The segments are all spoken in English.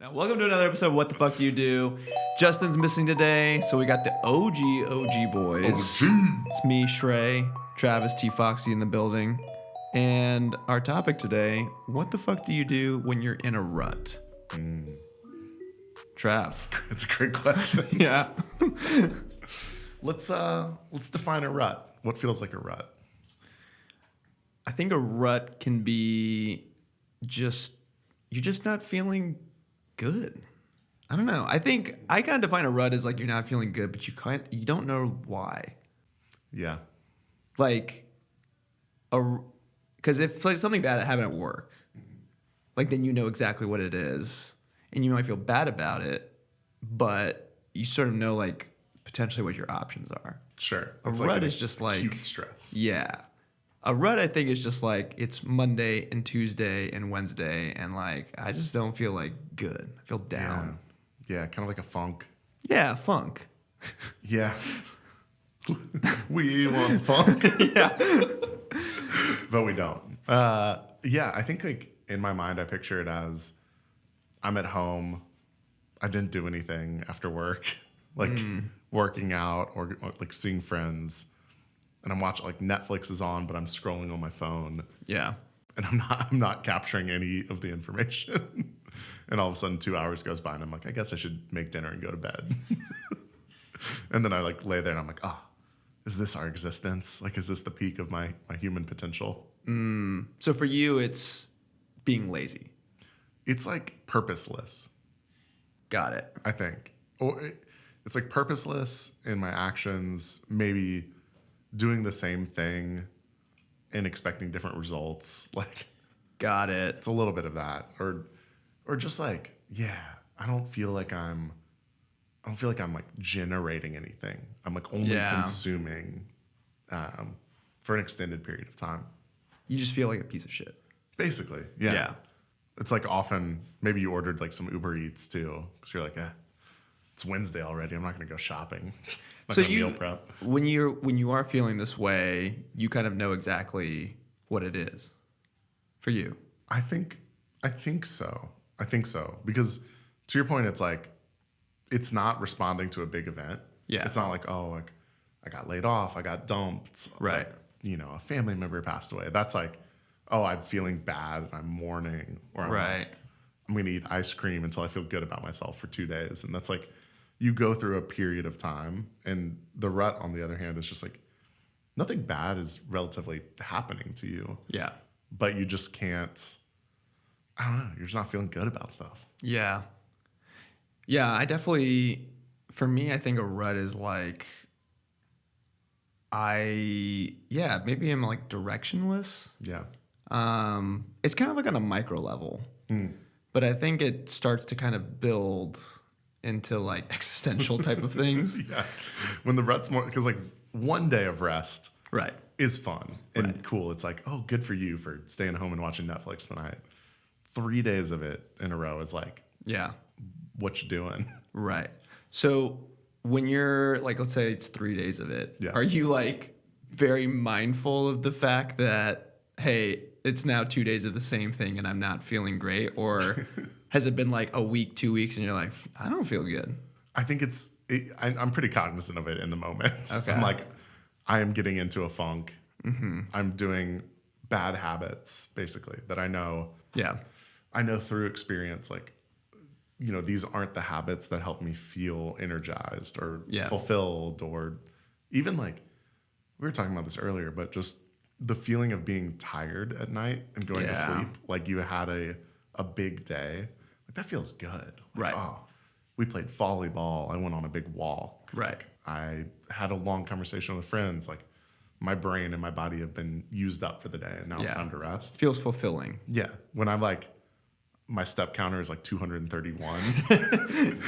Now, welcome to another episode of What the Fuck Do You Do? Justin's missing today, so we got the OG boys. It's me, Shrey, Travis, T. Foxy in the building. And our topic today, what the fuck do you do when you're in a rut? Trav. It's a great question. Yeah. Let's define a rut. What feels like a rut? I think a rut can be you're just not feeling good. I don't know. I think I kind of define a rut as like you're not feeling good, but you don't know why. Yeah. Like because if like something bad happened at work, like then you know exactly what it is, and you might feel bad about it, but you sort of know like potentially what your options are. Sure. A rut is just like acute stress. Yeah. A rut, I think, is just like it's Monday and Tuesday and Wednesday, and like I just don't feel like good. I feel down. Yeah, kind of like a funk. Yeah, funk. Yeah. We want funk. Yeah. But we don't. Yeah, I think like in my mind I picture it as I'm at home. I didn't do anything after work. Like working out or like seeing friends. And I'm watching like Netflix is on, but I'm scrolling on my phone. Yeah. And I'm not capturing any of the information. And all of a sudden 2 hours goes by and I'm like, I guess I should make dinner and go to bed. And then I like lay there and I'm like, oh, is this our existence? Like, is this the peak of my human potential? So for you, it's being lazy. It's like purposeless, Got it. I think. Or it's like purposeless in my actions, maybe doing the same thing and expecting different results. Like, Got it. it's a little bit of that. Or just like, yeah, I don't feel like I'm like generating anything. I'm like only consuming for an extended period of time. You just feel like a piece of shit. Basically, yeah. Yeah. It's like often maybe you ordered like some Uber Eats too, because you're like, it's Wednesday already. I'm not going to go shopping. So meal prep. when you are feeling this way, you kind of know exactly what it is for you. I think so. Because to your point, it's like it's not responding to a big event. Yeah. It's not like, oh, like I got laid off, I got dumped. Right. Like, a family member passed away. That's like, oh, I'm feeling bad and I'm mourning, or I'm going to eat ice cream until I feel good about myself for 2 days. And that's like, you go through a period of time. And the rut, on the other hand, is just like nothing bad is relatively happening to you. Yeah. But you just can't, I don't know, you're just not feeling good about stuff. Yeah. Yeah, I definitely, for me, I think a rut is like, maybe I'm like directionless. Yeah. It's kind of like on a micro level, but I think it starts to kind of build into like existential type of things. Yeah. When the rut's more, because like one day of rest Right. is fun and cool. It's like, oh, good for you for staying home and watching Netflix tonight. 3 days of it in a row is like, Yeah. what you doing? Right. So when you're like, let's say it's 3 days of it, Yeah. are you like very mindful of the fact that, hey, it's now 2 days of the same thing and I'm not feeling great? Or has it been like a week, 2 weeks, and you're like, I don't feel good? I think I'm pretty cognizant of it in the moment. Okay. I'm like, I am getting into a funk. Mm-hmm. I'm doing bad habits, basically, that I know. Yeah. I know through experience, like, these aren't the habits that help me feel energized or fulfilled, or even like, we were talking about this earlier, but just the feeling of being tired at night and going to sleep, like you had a big day, like that feels good. Like, Right. Oh, we played volleyball. I went on a big walk. Right. Like, I had a long conversation with friends. Like, my brain and my body have been used up for the day, and now it's time to rest. Feels fulfilling. Yeah. When I'm like, my step counter is like 231 and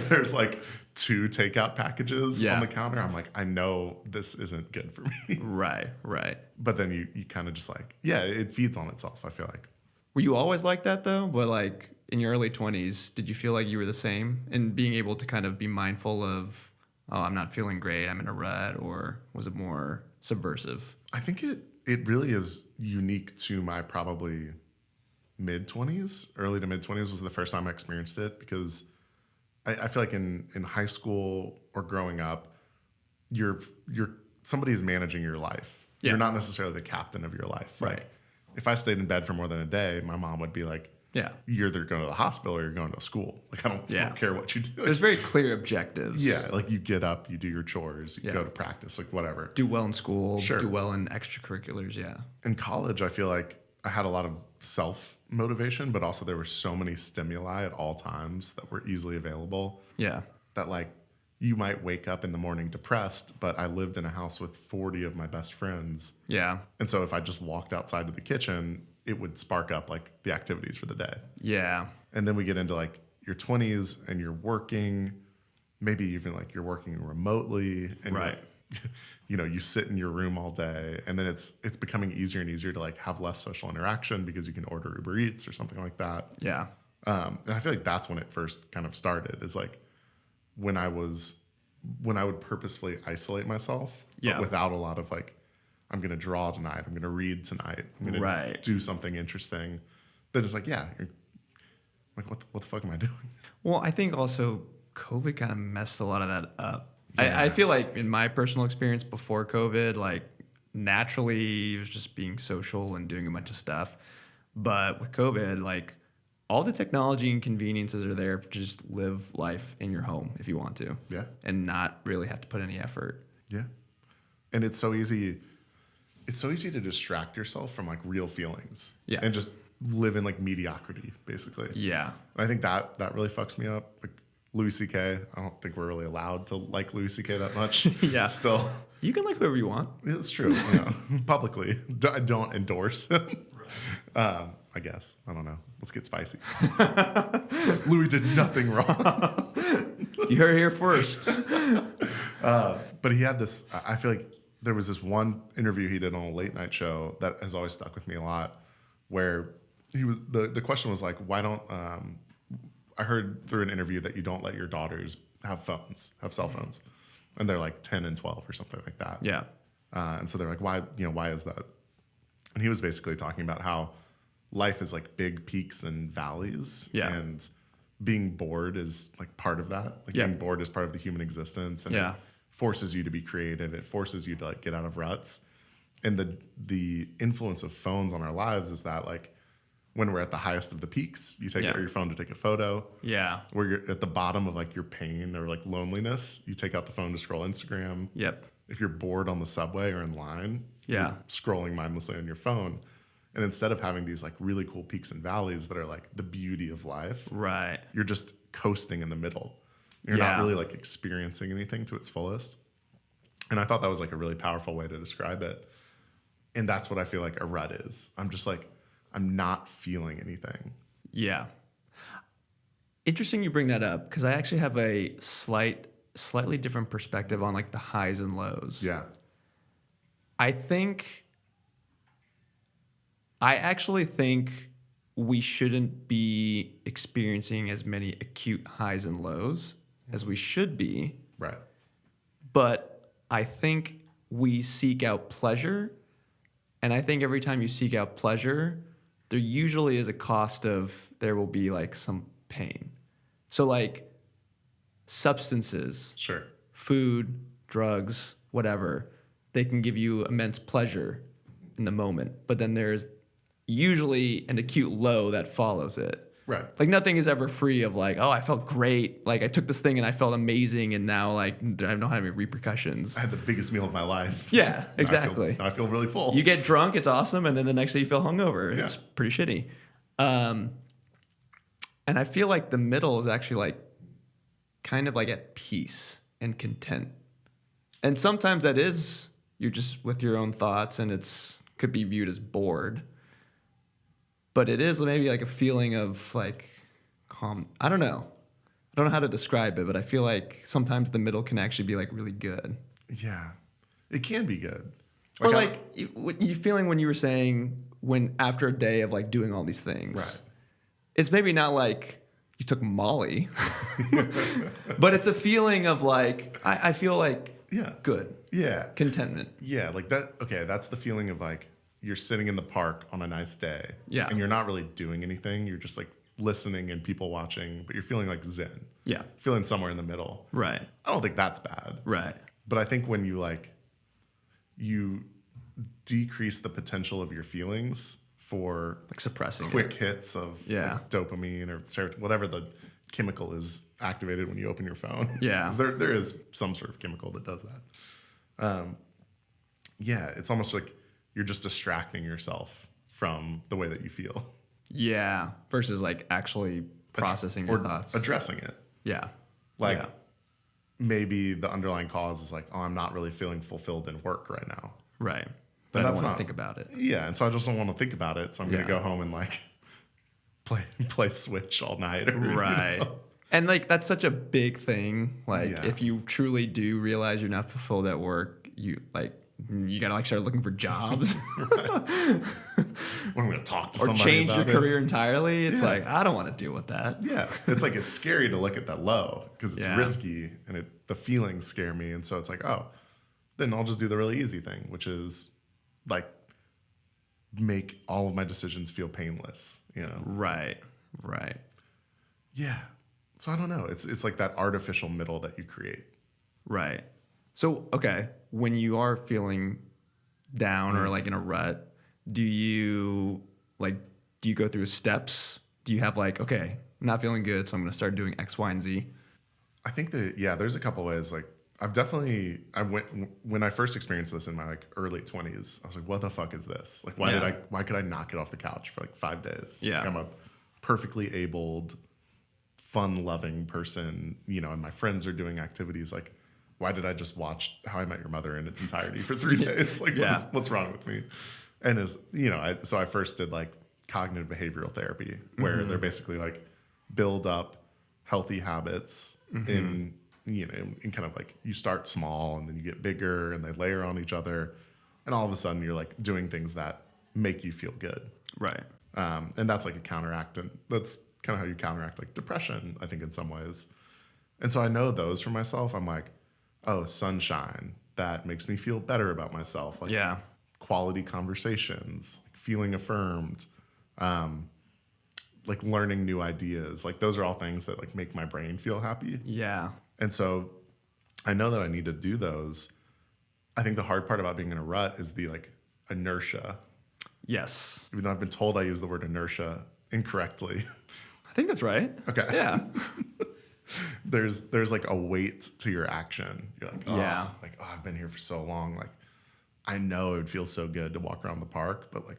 there's like 2 takeout packages on the counter, I'm like, I know this isn't good for me. Right. But then you kind of just like, it feeds on itself, I feel like. Were you always like that though? But like in your early 20s, did you feel like you were the same and being able to kind of be mindful of, oh, I'm not feeling great, I'm in a rut, or was it more subversive? I think it really is unique to my probably mid-20s, early to mid-20s was the first time I experienced it, because I feel like in high school or growing up, you're somebody's managing your life. Yeah. You're not necessarily the captain of your life. Right. Like, if I stayed in bed for more than a day, my mom would be like, yeah, you're either going to the hospital or you're going to school. Like, I don't care what you do. There's very clear objectives. Yeah, like you get up, you do your chores, you go to practice, like whatever. Do well in school, do well in extracurriculars, In college, I feel like I had a lot of self-motivation, but also there were so many stimuli at all times that were easily available. Yeah. That, like, you might wake up in the morning depressed, but I lived in a house with 40 of my best friends. Yeah. And so if I just walked outside to the kitchen, it would spark up, like, the activities for the day. Yeah. And then we get into, like, your 20s and you're working, maybe even, like, you're working remotely. And right. You know, you sit in your room all day, and then it's becoming easier and easier to, like, have less social interaction because you can order Uber Eats or something like that. Yeah. And I feel like that's when it first kind of started, is like when I would purposefully isolate myself, but without a lot of, like, I'm going to draw tonight, I'm going to read tonight, I'm going to do something interesting. Then it's like, you're like, what the fuck am I doing? Well, I think also COVID kind of messed a lot of that up. Yeah. I feel like in my personal experience before COVID, like, naturally it was just being social and doing a bunch of stuff. But with COVID, like, all the technology and conveniences are there to just live life in your home if you want to. Yeah. And not really have to put any effort. Yeah. And it's so easy to distract yourself from, like, real feelings. Yeah. And just live in, like, mediocrity, basically. Yeah. And I think that really fucks me up. Like, Louis C.K., I don't think we're really allowed to like Louis C.K. that much. Yeah. Still. You can like whoever you want. It's true. Publicly. I don't endorse him. Right. I guess. I don't know. Let's get spicy. Louis did nothing wrong. You heard it here first. But he had this, I feel like there was this one interview he did on a late night show that has always stuck with me a lot, where the question was like, why don't, I heard through an interview that you don't let your daughters have cell phones, and they're like 10 and 12 or something like that. Yeah. And so they're like, why is that? And he was basically talking about how life is like big peaks and valleys. Yeah. And being bored is like part of that. Like being bored is part of the human existence, and it forces you to be creative. It forces you to, like, get out of ruts. And the influence of phones on our lives is that, like, when we're at the highest of the peaks, you take out your phone to take a photo. Yeah. Where you're at the bottom of, like, your pain or, like, loneliness, you take out the phone to scroll Instagram. Yep. If you're bored on the subway or in line, you're scrolling mindlessly on your phone. And instead of having these, like, really cool peaks and valleys that are, like, the beauty of life, right, you're just coasting in the middle. You're not really, like, experiencing anything to its fullest. And I thought that was, like, a really powerful way to describe it. And that's what I feel like a rut is. I'm just like, I'm not feeling anything. Yeah. Interesting you bring that up, because I actually have a slightly different perspective on, like, the highs and lows. Yeah. I actually think we shouldn't be experiencing as many acute highs and lows as we should be. Right. But I think we seek out pleasure, and I think every time you seek out pleasure, there usually is a cost of, there will be, like, some pain. So, like, substances, sure, food, drugs, whatever, they can give you immense pleasure in the moment, but then there's usually an acute low that follows it. Right. Like, nothing is ever free of, like, oh, I felt great. Like, I took this thing and I felt amazing, and now, like, I don't have any repercussions. I had the biggest meal of my life. Yeah, exactly. Now I feel really full. You get drunk, it's awesome, and then the next day you feel hungover. Yeah. It's pretty shitty. And I feel like the middle is actually, like, kind of, like, at peace and content. And sometimes that is, you're just with your own thoughts, and could be viewed as bored. But it is maybe like a feeling of, like, calm. I don't know. I don't know how to describe it, but I feel like sometimes the middle can actually be, like, really good. Yeah. It can be good. Or, like, you feeling when you were saying, when after a day of, like, doing all these things. Right. It's maybe not like you took Molly, but it's a feeling of, like, I feel like good. Yeah. Contentment. Yeah. Like that. Okay. That's the feeling of, like, you're sitting in the park on a nice day. Yeah. And you're not really doing anything. You're just like listening and people watching, but you're feeling like zen. Yeah. Feeling somewhere in the middle. Right. I don't think that's bad. Right. But I think when you decrease the potential of your feelings for Like suppressing quick hits of Yeah. like dopamine or serotonin, whatever the chemical is activated when you open your phone. Yeah. 'Cause there is some sort of chemical that does that. Yeah, it's almost like you're just distracting yourself from the way that you feel. Yeah. Versus like actually processing your thoughts. Addressing it. Yeah. Like Yeah. maybe the underlying cause is like, oh, I'm not really feeling fulfilled in work right now. Right. But I don't that's want not to think about it. Yeah, and so I just don't want to think about it. So I'm gonna Yeah. go home and like play Switch all night. Or, Right. You know? And like that's such a big thing. Like Yeah. if you truly do realize you're not fulfilled at work, you gotta like start looking for jobs When I'm gonna talk to or somebody change your about career entirely. It's Yeah. like I don't want to deal with that. Yeah, it's like it's scary to look at that low because it's Yeah. risky and the feelings scare me, and so it's like, oh, then I'll just do the really easy thing, which is like make all of my decisions feel painless. You know? Right. Right. Yeah. So I don't know. It's like that artificial middle that you create. Right. So, okay, when you are feeling down or like in a rut, do you go through steps? Do you have like, okay, I'm not feeling good, so I'm going to start doing X, Y, and Z? I think that, yeah, there's a couple ways. Like when I first experienced this in my like early 20s, I was like, what the fuck is this? Like, why could I not get off the couch for like 5 days? Yeah. Like, I'm a perfectly abled, fun loving person, you know, and my friends are doing activities. Like, why did I just watch How I Met Your Mother in its entirety for 3 days? Like, Yeah. what's wrong with me? And so I first did like cognitive behavioral therapy, where they're basically like build up healthy habits in kind of like you start small and then you get bigger and they layer on each other. And all of a sudden you're like doing things that make you feel good. Right. And that's like a counteract. And that's kind of how you counteract like depression, I think, in some ways. And so I know those for myself. I'm like, oh, sunshine, that makes me feel better about myself. Like Yeah. quality conversations, like feeling affirmed, like learning new ideas. Like those are all things that like make my brain feel happy. Yeah. And so I know that I need to do those. I think the hard part about being in a rut is the like inertia. Yes. Even though I've been told I use the word inertia incorrectly. I think that's right. Okay. Yeah. There's like a weight to your action. You're like, oh, Yeah. I've been here for so long. Like, I know it would feel so good to walk around the park, but like,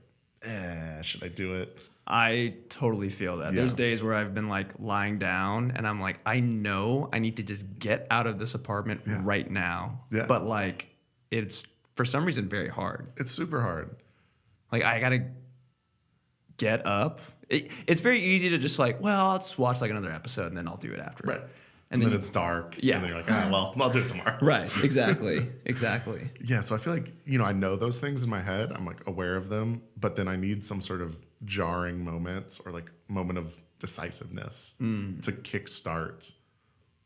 should I do it? I totally feel that. Yeah. There's days where I've been like lying down and I'm like, I know I need to just get out of this apartment right now. Yeah. But like, it's for some reason very hard. It's super hard. Like, I gotta get up. It's very easy to just like, well, I'll just watch like another episode and then I'll do it after. Right. And then then it's dark. Yeah. And then you're like, well, I'll do it tomorrow. Right. Exactly. Exactly. Yeah. So I feel like, I know those things in my head. I'm like aware of them, but then I need some sort of jarring moments or like moment of decisiveness to kickstart,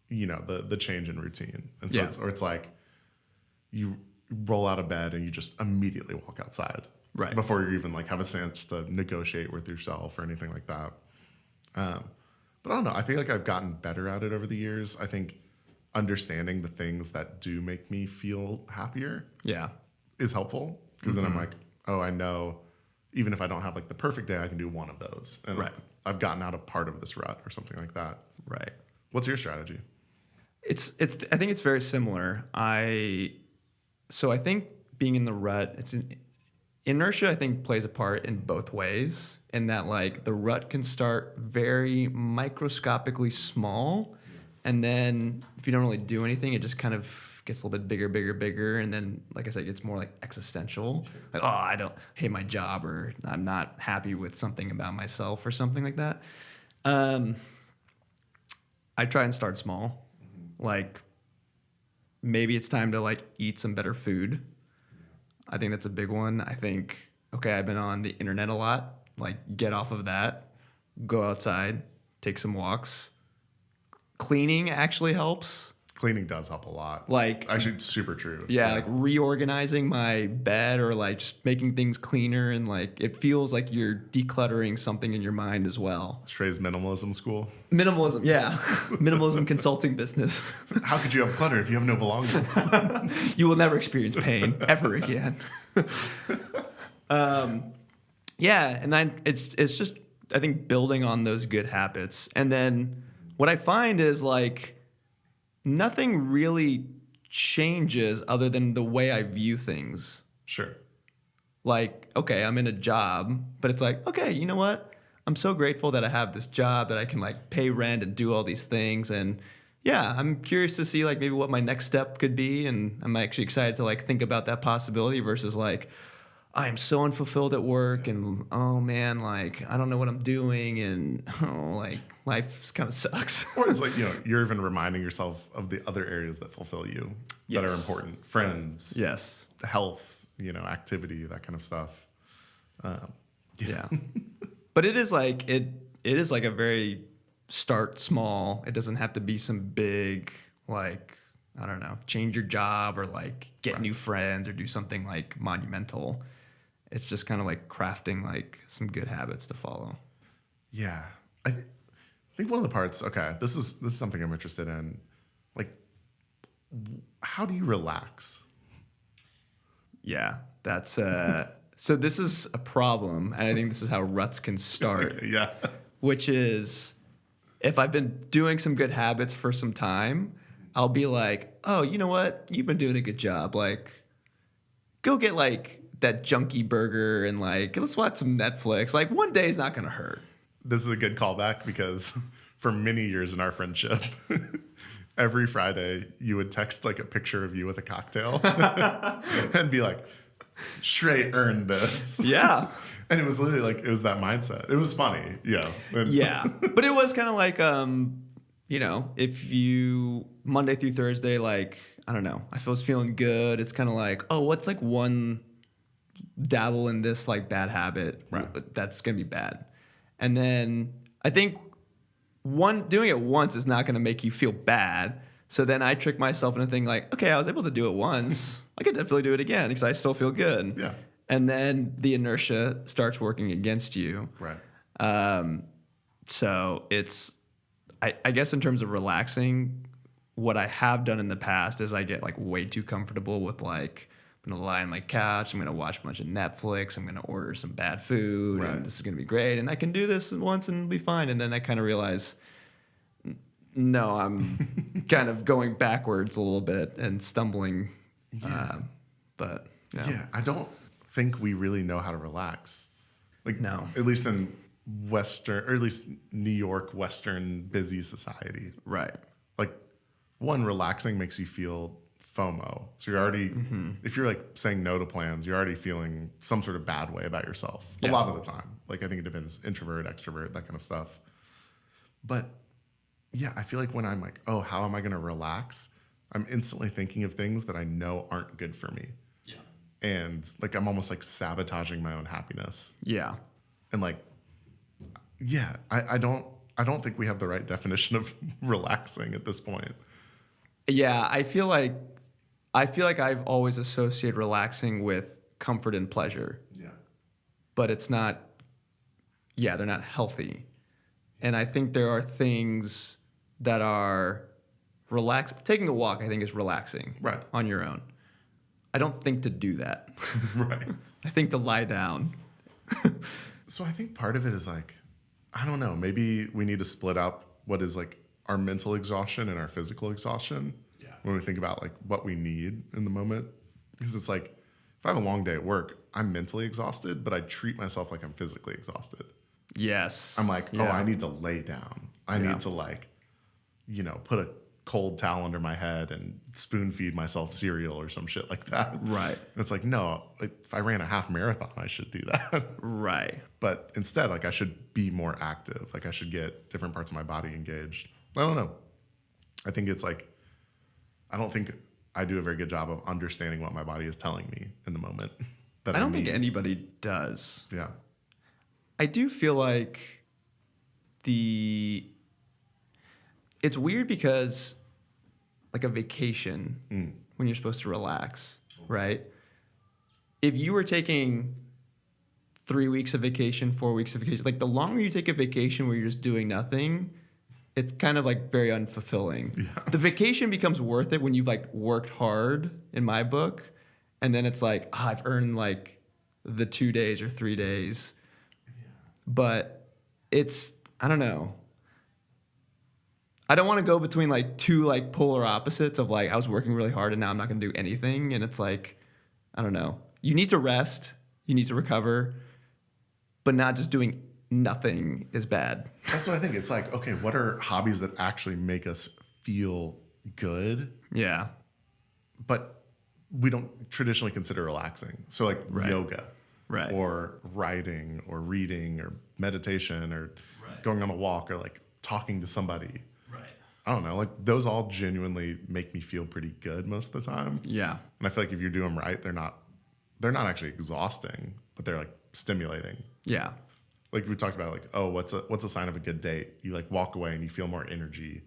the change in routine. And so it's like you roll out of bed and you just immediately walk outside. Right. Before you even like have a chance to negotiate with yourself or anything like that. But I don't know. I feel like I've gotten better at it over the years. I think understanding the things that do make me feel happier is helpful. Because then I'm like, oh, I know even if I don't have like the perfect day, I can do one of those. And I've gotten out of part of this rut or something like that. Right. What's your strategy? I think it's very similar. So I think being in the rut, inertia, I think, plays a part in both ways, in that like the rut can start very microscopically small, and then if you don't really do anything, it just kind of gets a little bit bigger, and then, like I said, it gets more like existential. Like, oh, I don't hate my job, or I'm not happy with something about myself, or something like that. I try and start small. Like, maybe it's time to like eat some better food. I think that's a big one. I think, okay, I've been on the internet a lot. Like, get off of that. Go outside. Take some walks. Cleaning actually helps. Cleaning does help a lot. Like, actually, super true. Yeah, like reorganizing my bed or like just making things cleaner, and like it feels like you're decluttering something in your mind as well. Shrey's minimalism school. Minimalism, yeah. Minimalism consulting business. How could you have clutter if you have no belongings? You will never experience pain ever again. Yeah, and then it's just, I think, building on those good habits. And then what I find is like nothing really changes other than the way I view things. Sure. Like, okay, I'm in a job, but it's like, okay, you know what? I'm so grateful that I have this job that I can like pay rent and do all these things. And yeah, I'm curious to see like maybe what my next step could be. And I'm actually excited to like think about that possibility versus like, I'm so unfulfilled at work and oh man, like I don't know what I'm doing and oh like life kind of sucks. Or it's like, you're even reminding yourself of the other areas that fulfill you that are important. Friends. Yes. Health, activity, that kind of stuff. Yeah. But it is like a very start small. It doesn't have to be some big like, I don't know, change your job or like get new friends or do something like monumental. It's just kind of like crafting like some good habits to follow. Yeah. I think one of the parts, okay, this is something I'm interested in. Like, how do you relax? Yeah, that's so this is a problem, and I think this is how ruts can start. Okay, yeah. Which is if I've been doing some good habits for some time, I'll be like, oh, you know what? You've been doing a good job. Like, go get like that junky burger and like let's watch some Netflix. Like one day is not gonna hurt. This is a good callback because for many years in our friendship, every Friday you would text like a picture of you with a cocktail and be like, Shrey earned this. Yeah. And it was literally like, it was that mindset. It was funny. Yeah. Yeah. But it was kind of like, if you Monday through Thursday, like, I don't know, I was feeling good. It's kind of like, oh, what's like one dabble in this like bad habit that's going to be bad. And then I think doing it once is not going to make you feel bad. So then I trick myself into thinking like, okay, I was able to do it once. I could definitely do it again because I still feel good. Yeah. And then the inertia starts working against you. Right. So it's, I guess in terms of relaxing, what I have done in the past is I get like way too comfortable with like, I'm going to lie on my couch. I'm going to watch a bunch of Netflix. I'm going to order some bad food. And this is going to be great. And I can do this once and it'll be fine. And then I kind of realize, no, I'm kind of going backwards a little bit and stumbling. Yeah. But yeah, I don't think we really know how to relax. Like, no. At least in Western, or at least New York, Western busy society. Right. Like, one, relaxing makes you feel FOMO. So you're already, if you're like saying no to plans, you're already feeling some sort of bad way about yourself a lot of the time. Like, I think it depends, introvert, extrovert, that kind of stuff. But yeah, I feel like when I'm like, oh, how am I going to relax? I'm instantly thinking of things that I know aren't good for me. Yeah. And like, I'm almost like sabotaging my own happiness. Yeah. And like, yeah, I don't think we have the right definition of relaxing at this point. Yeah, I feel like I've always associated relaxing with comfort and pleasure. Yeah. But it's not, they're not healthy. And I think there are things that are taking a walk, I think, is relaxing on your own. I don't think to do that. Right. I think to lie down. So I think part of it is like, I don't know, maybe we need to split up what is like our mental exhaustion and our physical exhaustion when we think about like what we need in the moment. Because it's like, if I have a long day at work, I'm mentally exhausted, but I treat myself like I'm physically exhausted. Yes. I'm like, oh, I need to lay down. I need to like, put a cold towel under my head and spoon feed myself cereal or some shit like that. Right. And it's like, no, if I ran a half marathon, I should do that. Right. But instead, like, I should be more active. Like, I should get different parts of my body engaged. I don't know. I think it's like, I don't think I do a very good job of understanding what my body is telling me in the moment. That I don't think anybody does. Yeah. I do feel like it's weird because like a vacation when you're supposed to relax, right? If you were taking 3 weeks of vacation, 4 weeks of vacation, like the longer you take a vacation where you're just doing nothing, it's kind of like very unfulfilling. Yeah. The vacation becomes worth it when you've like worked hard in my book. And then it's like, I've earned like the 2 days or 3 days. Yeah. But it's, I don't know. I don't want to go between like two like polar opposites of like, I was working really hard and now I'm not going to do anything. And it's like, I don't know. You need to rest. You need to recover. But not just doing nothing is bad. That's what I think. It's like, okay, what are hobbies that actually make us feel good? Yeah. But we don't traditionally consider relaxing. So like yoga, or writing or reading or meditation or going on a walk or like talking to somebody. Right. I don't know. Like those all genuinely make me feel pretty good most of the time. Yeah. And I feel like if you do them right, they're not actually exhausting, but they're like stimulating. Yeah. Like we talked about, like, oh, what's a sign of a good date? You like walk away and you feel more energy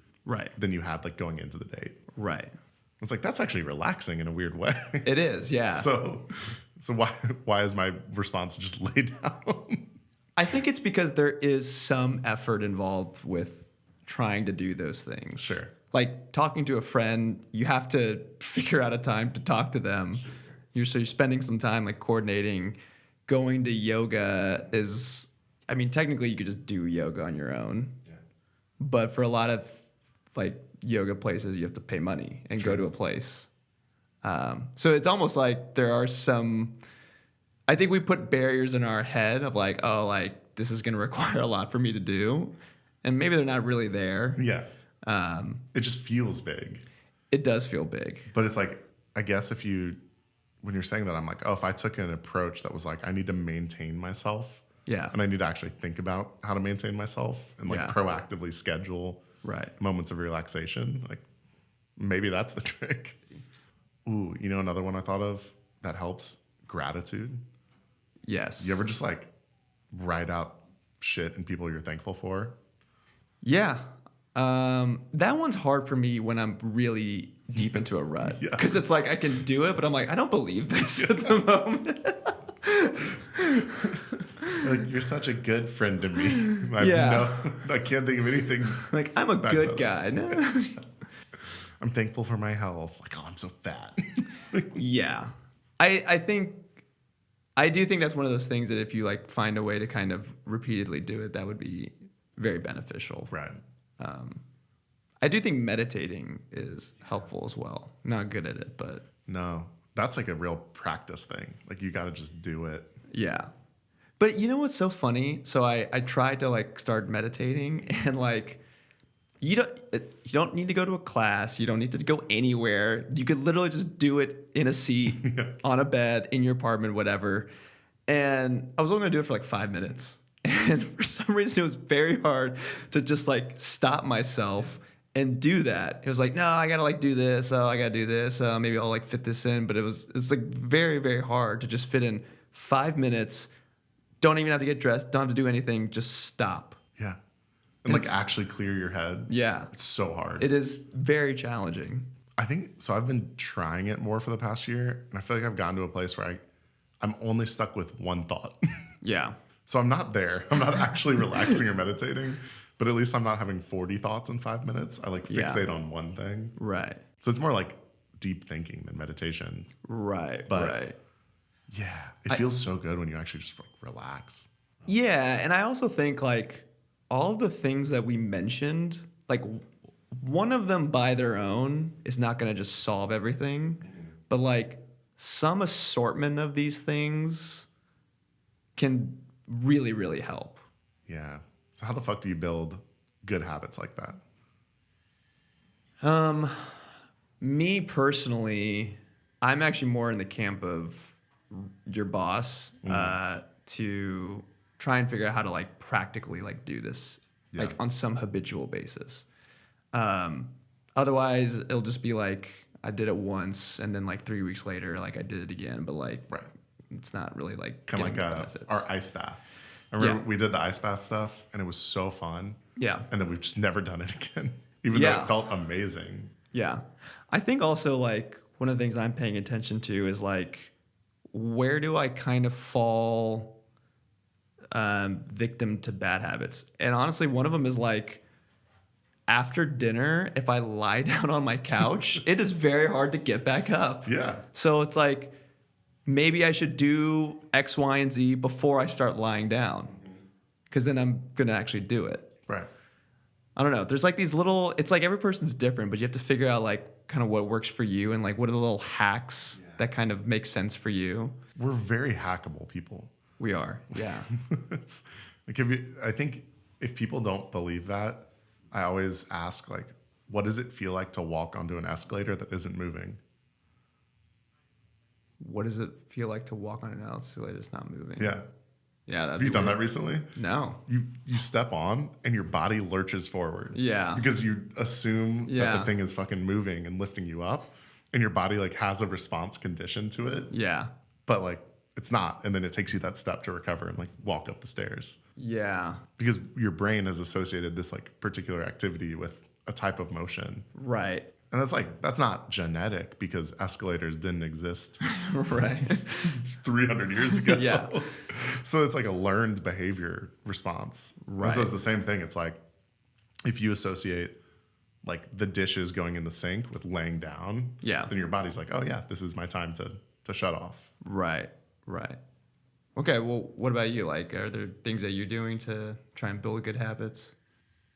than you had like going into the date. Right. It's like that's actually relaxing in a weird way. It is, yeah. So why is my response just lay down? I think it's because there is some effort involved with trying to do those things. Sure. Like talking to a friend, you have to figure out a time to talk to them. Sure. You're spending some time like coordinating. Going to yoga is, I mean, technically you could just do yoga on your own. Yeah. But for a lot of like yoga places, you have to pay money and go to a place. So it's almost like there are some, I think we put barriers in our head of like, oh, like this is going to require a lot for me to do. And maybe they're not really there. Yeah. It just feels big. It does feel big. But it's like, I guess when you're saying that, I'm like, oh, if I took an approach that was like, I need to maintain myself. Yeah. And I need to actually think about how to maintain myself and like proactively schedule moments of relaxation. Like maybe that's the trick. Ooh, you know, another one I thought of that helps? Gratitude. Yes. You ever just like write out shit and people you're thankful for? Yeah. That one's hard for me when I'm really deep into a rut. Because it's like I can do it, but I'm like, I don't believe this at the moment. Like, you're such a good friend to me. I can't think of anything. Like, I'm a good guy. No. I'm thankful for my health. Like, oh, I'm so fat. Yeah. I do think that's one of those things that if you like find a way to kind of repeatedly do it, that would be very beneficial. Right. I do think meditating is helpful as well. Not good at it, but no, that's like a real practice thing. Like you got to just do it. Yeah. But you know what's so funny? So I tried to like start meditating and like you don't need to go to a class. You don't need to go anywhere. You could literally just do it in a seat, on a bed, in your apartment, whatever. And I was only going to do it for like 5 minutes. And for some reason, it was very hard to just like stop myself and do that. It was like, no, I got to like do this. Oh, I got to do this. Maybe I'll like fit this in. But it's like very, very hard to just fit in 5 minutes. Don't even have to get dressed. Don't have to do anything. Just stop. Yeah. And like actually clear your head. Yeah. It's so hard. It is very challenging. I think, so I've been trying it more for the past year. And I feel like I've gotten to a place where I'm only stuck with one thought. Yeah. So I'm not there. I'm not actually relaxing or meditating. But at least I'm not having 40 thoughts in 5 minutes. I like fixate on one thing. Right. So it's more like deep thinking than meditation. Right. But right. Yeah. It feels so good when you actually just like relax. Yeah. And I also think like all of the things that we mentioned, like one of them by their own is not going to just solve everything. But like some assortment of these things can really, really help. Yeah. So how the fuck do you build good habits like that? Me personally, I'm actually more in the camp of your boss to try and figure out how to like practically like do this like on some habitual basis. Otherwise, it'll just be like I did it once and then like 3 weeks later, like I did it again, but like it's not really like kind of like our ice bath. I remember we did the ice bath stuff and it was so fun. Yeah. And then we've just never done it again, even though it felt amazing. Yeah. I think also like one of the things I'm paying attention to is like, where do I kind of fall victim to bad habits? And honestly, one of them is like, after dinner, if I lie down on my couch, it is very hard to get back up. Yeah. So it's like, maybe I should do X, Y, and Z before I start lying down, because then I'm going to actually do it. Right. I don't know. There's like these little, it's like every person's different, but you have to figure out like kind of what works for you and like what are the little hacks that kind of make sense for you. We're very hackable people. We are. Yeah. It's like I think if people don't believe that, I always ask like, what does it feel like to walk onto an escalator that isn't moving? What does it feel like to walk on an escalator that's not moving? Yeah. Yeah. Have you done that recently? No. You step on and your body lurches forward. Yeah. Because you assume that the thing is fucking moving and lifting you up, and your body like has a response condition to it. Yeah. But like it's not, and then it takes you that step to recover and like walk up the stairs. Yeah. Because your brain has associated this like particular activity with a type of motion. Right. And that's not genetic because escalators didn't exist. Right. It's 300 years ago. Yeah. So it's like a learned behavior response. Right. And so it's the same thing. It's like if you associate like the dishes going in the sink with laying down, then your body's like, oh yeah, this is my time to shut off. Right. Right. Okay. Well, what about you? Like, are there things that you're doing to try and build good habits?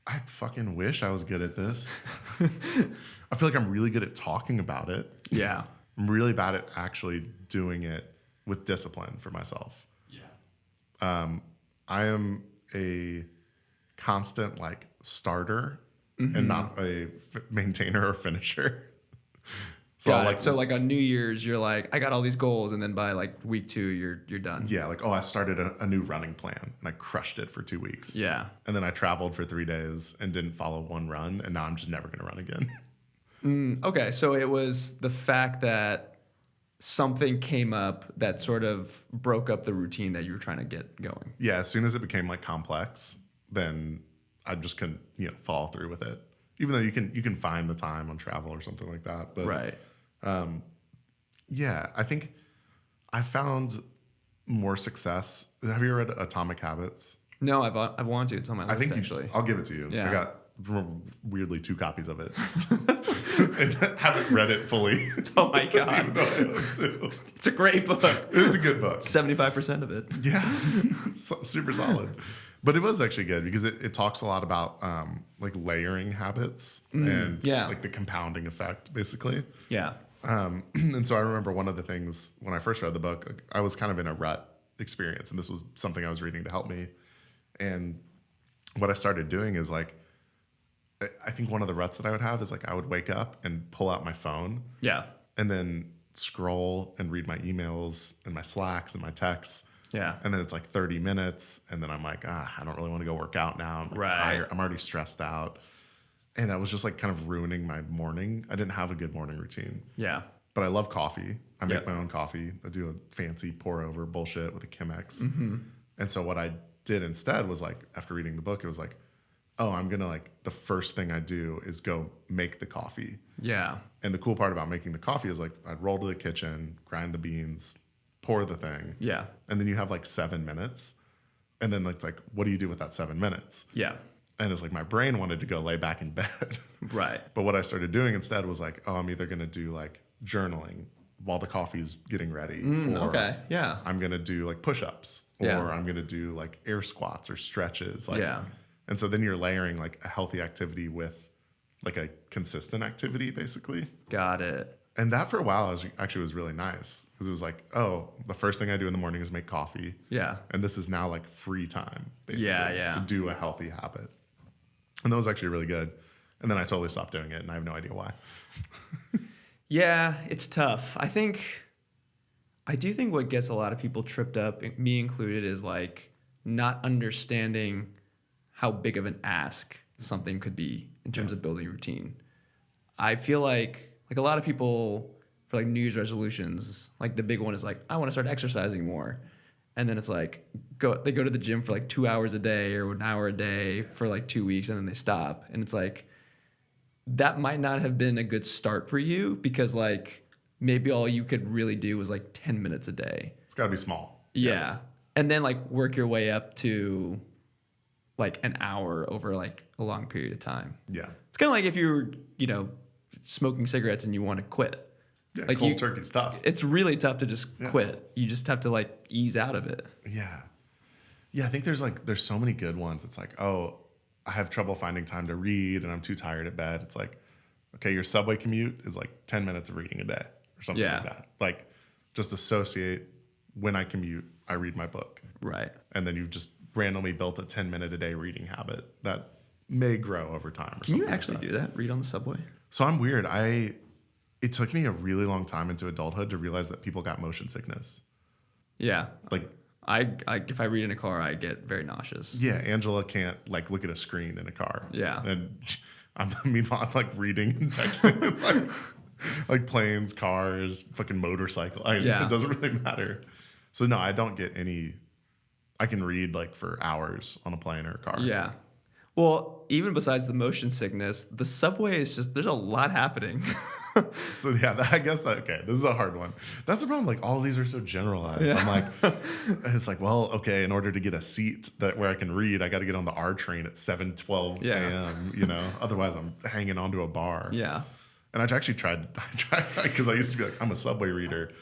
I fucking wish I was good at this. I feel like I'm really good at talking about it. Yeah. I'm really bad at actually doing it with discipline for myself. Yeah. I am a constant like starter and not a maintainer or finisher. So like on New Year's, you're like, I got all these goals, and then by like week 2, you're done. Yeah, like I started a new running plan and I crushed it for 2 weeks. Yeah. And then I traveled for 3 days and didn't follow one run, and now I'm just never gonna run again. Okay, so it was the fact that something came up that sort of broke up the routine that you were trying to get going. Yeah, as soon as it became like complex, then I just couldn't, follow through with it. Even though you can find the time on travel or something like that. But right. Yeah, I think I found more success. Have you read Atomic Habits? No, I want to. It's on my list, actually. I'll give it to you. Yeah. I got weirdly 2 copies of it. And haven't read it fully. Oh my God. Even though I own 2. It's a great book. It's a good book. 75% of it. Yeah. Super solid. But it was actually good because it talks a lot about like layering habits and like the compounding effect, basically. Yeah. And so I remember one of the things when I first read the book, like, I was kind of in a rut experience, and this was something I was reading to help me. And what I started doing is like, I think one of the ruts that I would have is like I would wake up and pull out my phone. Yeah. And then scroll and read my emails and my Slacks and my texts. Yeah. And then it's like 30 minutes. And then I'm like, I don't really want to go work out now. I'm tired. I'm already stressed out. And that was just like kind of ruining my morning. I didn't have a good morning routine. Yeah. But I love coffee. I make my own coffee. I do a fancy pour over bullshit with a Chemex. Mm-hmm. And so what I did instead was like, after reading the book, it was like, oh, I'm going to like, the first thing I do is go make the coffee. Yeah. And the cool part about making the coffee is like, I'd roll to the kitchen, grind the beans, pour the thing. Yeah. And then you have like 7 minutes. And then it's like, what do you do with that 7 minutes? Yeah. And it's like my brain wanted to go lay back in bed. Right. But what I started doing instead was like, oh, I'm either going to do like journaling while the coffee's getting ready. Or okay. Yeah. I'm going to do like push-ups. Or I'm going to do like air squats or stretches. Like, and so then you're layering like a healthy activity with like a consistent activity, basically. Got it. And that for a while was really nice because it was like, oh, the first thing I do in the morning is make coffee. Yeah. And this is now like free time, basically, to do a healthy habit. And that was actually really good. And then I totally stopped doing it, and I have no idea why. Yeah, it's tough. I do think what gets a lot of people tripped up, me included, is like not understanding how big of an ask something could be in terms of building routine. I feel like a lot of people for like New Year's resolutions, like the big one is like, I want to start exercising more. And then it's like, they go to the gym for like 2 hours a day or an hour a day for like 2 weeks, and then they stop. And it's like, that might not have been a good start for you because like maybe all you could really do was like 10 minutes a day. It's got to be small. Yeah. And then like work your way up to like an hour over like a long period of time. Yeah. It's kind of like if you're, smoking cigarettes and you want to quit. Yeah, like cold turkey's tough. It's really tough to just quit. You just have to like ease out of it. Yeah. Yeah, I think there's so many good ones. It's like, oh, I have trouble finding time to read and I'm too tired at bed. It's like, okay, your subway commute is like 10 minutes of reading a day or something like that. Like just associate when I commute, I read my book. Right. And then you've just randomly built a 10-minute a day reading habit that may grow over time. Can you actually do that? Read on the subway? So I'm weird. It took me a really long time into adulthood to realize that people got motion sickness. Yeah. Like I if I read in a car, I get very nauseous. Yeah, Angela can't like look at a screen in a car. Yeah. And meanwhile, I'm like reading and texting like planes, cars, fucking motorcycle. It doesn't really matter. So no, I don't get any. I can read like for hours on a plane or a car. Yeah. Well, even besides the motion sickness, the subway is just, there's a lot happening. So yeah, I guess okay, this is a hard one. That's the problem. Like all of these are so generalized. Yeah. I'm like, it's like, well, okay, in order to get a seat where I can read, I got to get on the R train at 7:12 a.m. Otherwise I'm hanging onto a bar. Yeah. And I actually tried because I used to be like, I'm a subway reader,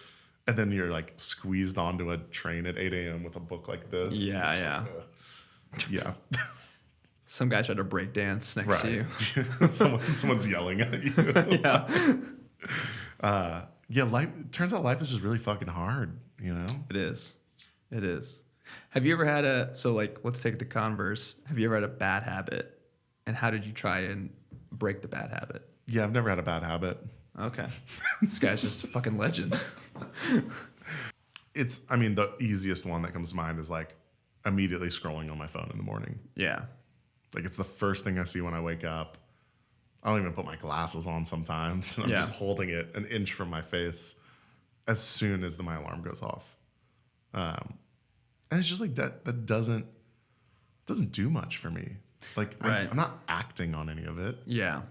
and then you're like squeezed onto a train at 8 a.m. with a book like this. Yeah, yeah. Some guy tried to break dance next to you. Someone's yelling at you. Life. Turns out life is just really fucking hard. It is. Have you ever had let's take the converse. Have you ever had a bad habit, and how did you try and break the bad habit? Yeah, I've never had a bad habit. Okay, this guy's just a fucking legend. The easiest one that comes to mind is like immediately scrolling on my phone in the morning. Yeah. Like it's the first thing I see when I wake up. I don't even put my glasses on sometimes. I'm just holding it an inch from my face as soon as my alarm goes off. And it's just like that doesn't do much for me. Like I'm not acting on any of it. Yeah.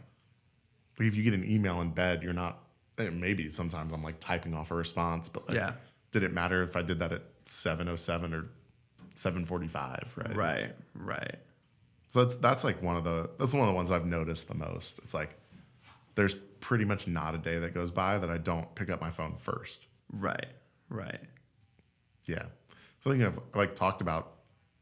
Like if you get an email in bed, you're not, maybe sometimes I'm like typing off a response, but like, did it matter if I did that at 7:07 or 7:45, right? Right. So that's one of the ones I've noticed the most. It's like there's pretty much not a day that goes by that I don't pick up my phone first. Right. Yeah. So I think I've like talked about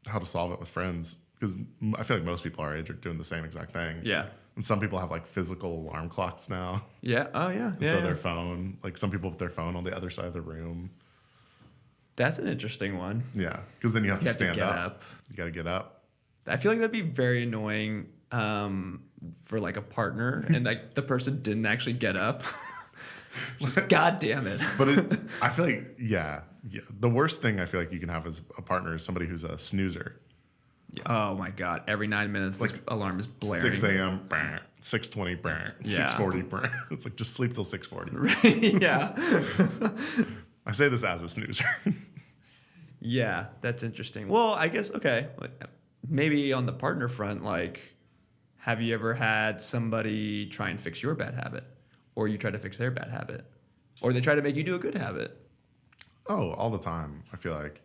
how to solve it with friends because I feel like most people our age are doing the same exact thing. Yeah. And some people have like physical alarm clocks now. Yeah. Oh yeah. And so their phone, like some people put their phone on the other side of the room. That's an interesting one. Yeah, because then you have to stand up. You got to get up. I feel like that'd be very annoying for like a partner, and like the person didn't actually get up. Just, God damn it! But I feel like the worst thing I feel like you can have as a partner is somebody who's a snoozer. Oh my God! Every 9 minutes, like the alarm is blaring. 6 a.m. 6:20. 6:40. It's like just sleep till 6:40. Right? Yeah. I say this as a snoozer. Yeah, that's interesting. Well, I guess okay. Maybe on the partner front, like, have you ever had somebody try and fix your bad habit, or you try to fix their bad habit, or they try to make you do a good habit? Oh, all the time. I feel like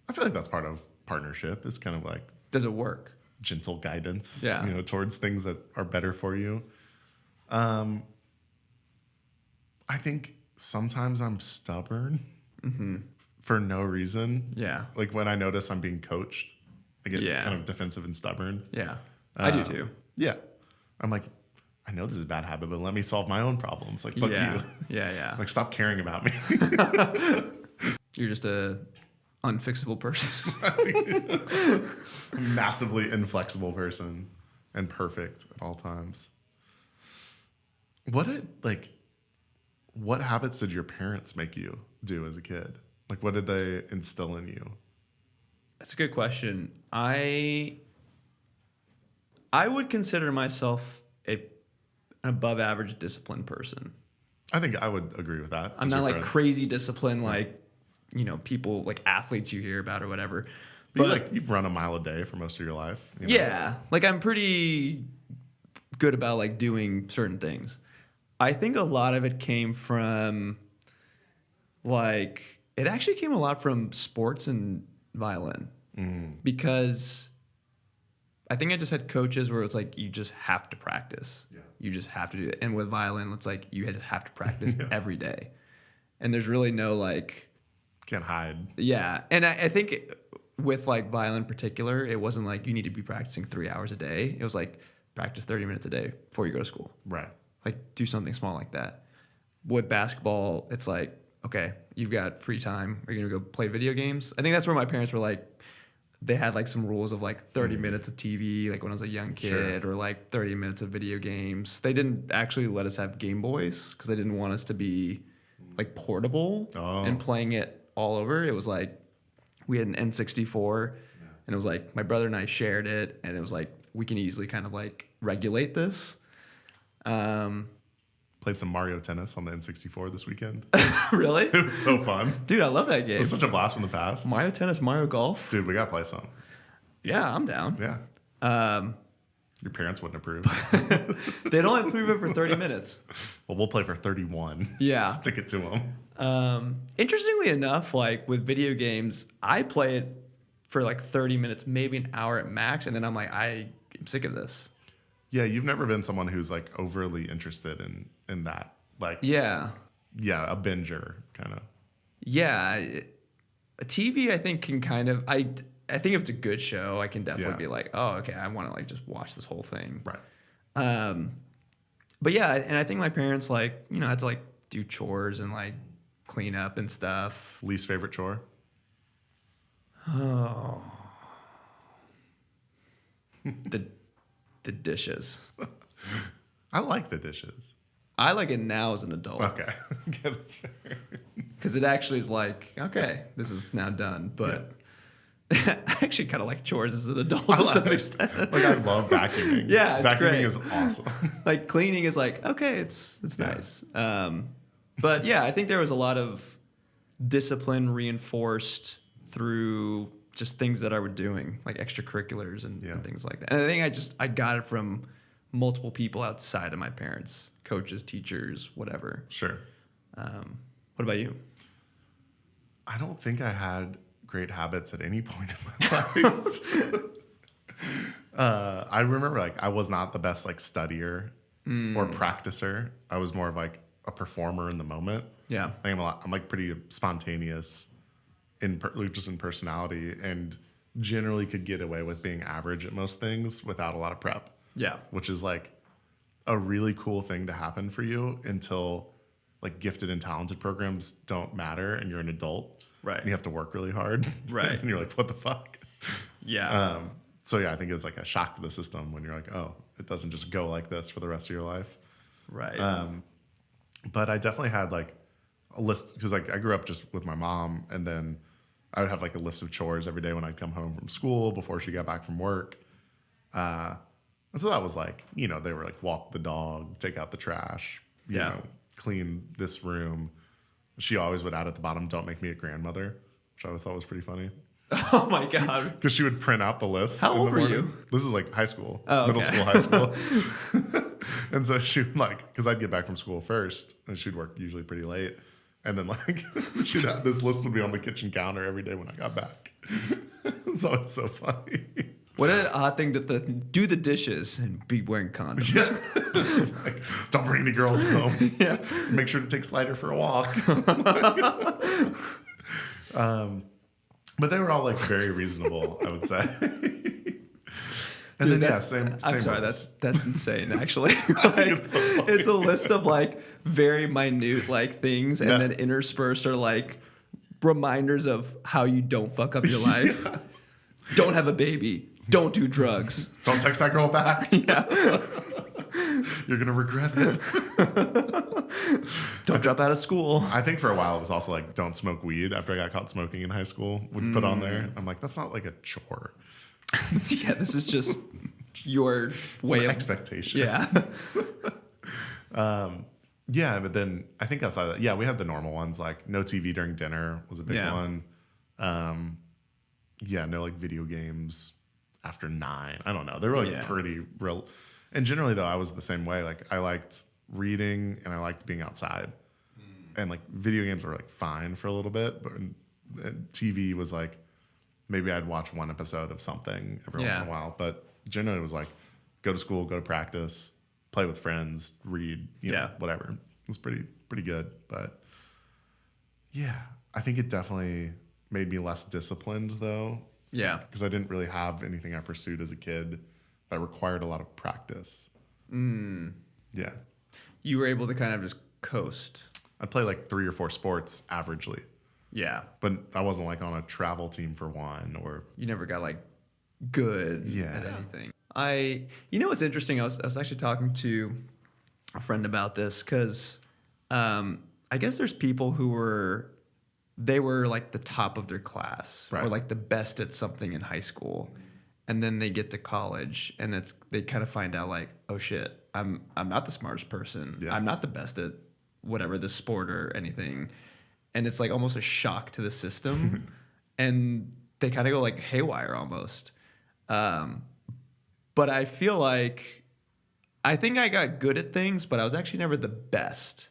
that's part of partnership. Is kind of like, does it work? Gentle guidance, yeah, towards things that are better for you. I think sometimes I'm stubborn for no reason. Yeah, like when I notice I'm being coached. I get kind of defensive and stubborn. Yeah, I do too. Yeah. I'm like, I know this is a bad habit, but let me solve my own problems. Like, fuck you. Yeah. Like, stop caring about me. You're just a unfixable person. Massively inflexible person and perfect at all times. What habits did your parents make you do as a kid? Like, what did they instill in you? That's a good question. I would consider myself an above average disciplined person. I think I would agree with that. I'm not like crazy disciplined, like, people like athletes you hear about or whatever. But you've run a mile a day for most of your life. Yeah. Like I'm pretty good about like doing certain things. I think a lot of it came from like, it actually came a lot from sports and violin because I think I just had coaches where it's like, you just have to practice. Yeah. You just have to do it. And with violin, it's like, you just have to practice every day. And there's really no like... Can't hide. Yeah. And I think with like violin in particular, it wasn't like you need to be practicing 3 hours a day. It was like practice 30 minutes a day before you go to school. Right. Like do something small like that. With basketball, it's like, okay, you've got free time. Are you going to go play video games? I think that's where my parents were like, they had like some rules of like 30 minutes of TV, like when I was a young kid, or like 30 minutes of video games. They didn't actually let us have Game Boys because they didn't want us to be like portable and playing it all over. It was like we had an N64 and it was like my brother and I shared it, and it was like we can easily kind of like regulate this. Played some Mario Tennis on the N64 this weekend. Really? It was so fun. Dude, I love that game. It was such a blast from the past. Mario Tennis, Mario Golf. Dude, we got to play some. Yeah, I'm down. Yeah. Your parents wouldn't approve. They'd only approve it for 30 minutes. Well, we'll play for 31. Yeah. Stick it to them. Interestingly enough, like with video games, I play it for like 30 minutes, maybe an hour at max, and then I'm like, I'm sick of this. Yeah, you've never been someone who's like overly interested in that. Like Yeah, a binger kind of. Yeah. A TV I think can kind of I think if it's a good show, I can definitely be like, oh, okay, I want to like just watch this whole thing. Right. But yeah, and I think my parents like, had to like do chores and like clean up and stuff. Least favorite chore? Oh. The dishes. I like the dishes. I like it now as an adult. Okay. Okay, that's fair. Because it actually is like, okay, this is now done. But I actually kind of like chores as an adult to some extent. Like I love vacuuming. Yeah, it's vacuuming great. is awesome. Like cleaning is like, okay, it's nice. But yeah, I think there was a lot of discipline reinforced through just things that I were doing, like extracurriculars and things like that. And I think I got it from multiple people outside of my parents, coaches, teachers, whatever. Sure. What about you? I don't think I had great habits at any point in my life. I remember like I was not the best like studier or practicer. I was more of like a performer in the moment. Yeah. I think I'm like pretty spontaneous just in personality, and generally could get away with being average at most things without a lot of prep. Yeah. Which is like a really cool thing to happen for you until like gifted and talented programs don't matter and you're an adult. Right. And you have to work really hard. Right. And you're like, what the fuck? Yeah. So yeah, I think it's like a shock to the system when you're like, oh, it doesn't just go like this for the rest of your life. Right. But I definitely had like a list, because like I grew up just with my mom, and then I would have like a list of chores every day when I'd come home from school before she got back from work. And so that was like, they were like walk the dog, take out the trash, you know, clean this room. She always would add at the bottom, don't make me a grandmother, which I always thought was pretty funny. Oh my God. Because she would print out the list. How old were you? This was like high school, okay. middle school, high school. And so she would like, because I'd get back from school first, and she'd work usually pretty late. And then like this list would be on the kitchen counter every day when I got back. So it's so funny. What an odd thing to do the dishes and be wearing condoms. Yeah. Like, don't bring any girls home. Yeah. Make sure to take Slider for a walk. But they were all like very reasonable, I would say. And dude, then same. I'm sorry, rules. that's insane. Actually, like, it's so funny. It's a list of like very minute like things, and then interspersed are like reminders of how you don't fuck up your life. Yeah. Don't have a baby. Don't do drugs. Don't text that girl back. Yeah. You're gonna regret it. Don't drop out of school. I think for a while it was also like don't smoke weed. After I got caught smoking in high school, would put on there. I'm like, that's not like a chore. Yeah, this is just your way of expectation. Yeah. Yeah, but then I think outside of that, we had the normal ones like no TV during dinner was a big one. No like video games after 9. I don't know. They were like pretty real. And generally, though, I was the same way. Like, I liked reading and I liked being outside. And, like, video games were, like, fine for a little bit. But TV was, like, maybe I'd watch one episode of something every once in a while. But generally, it was, like, go to school, go to practice, play with friends, read, you know, whatever. It was pretty good. But, yeah, I think it definitely made me less disciplined, though. Yeah. Because I didn't really have anything I pursued as a kid that required a lot of practice. Yeah. You were able to kind of just coast. I'd play like 3 or 4 sports averagely. Yeah. But I wasn't like on a travel team for one or... You never got like good at anything. You know what's interesting? I was actually talking to a friend about this because I guess there's people who were like the top of their class or like the best at something in high school. And then they get to college and they kind of find out like, oh shit, I'm not the smartest person. Yeah. I'm not the best at whatever, the sport or anything. And it's like almost a shock to the system. And they kind of go like haywire almost. But I feel like, I think I got good at things, but I was actually never the best.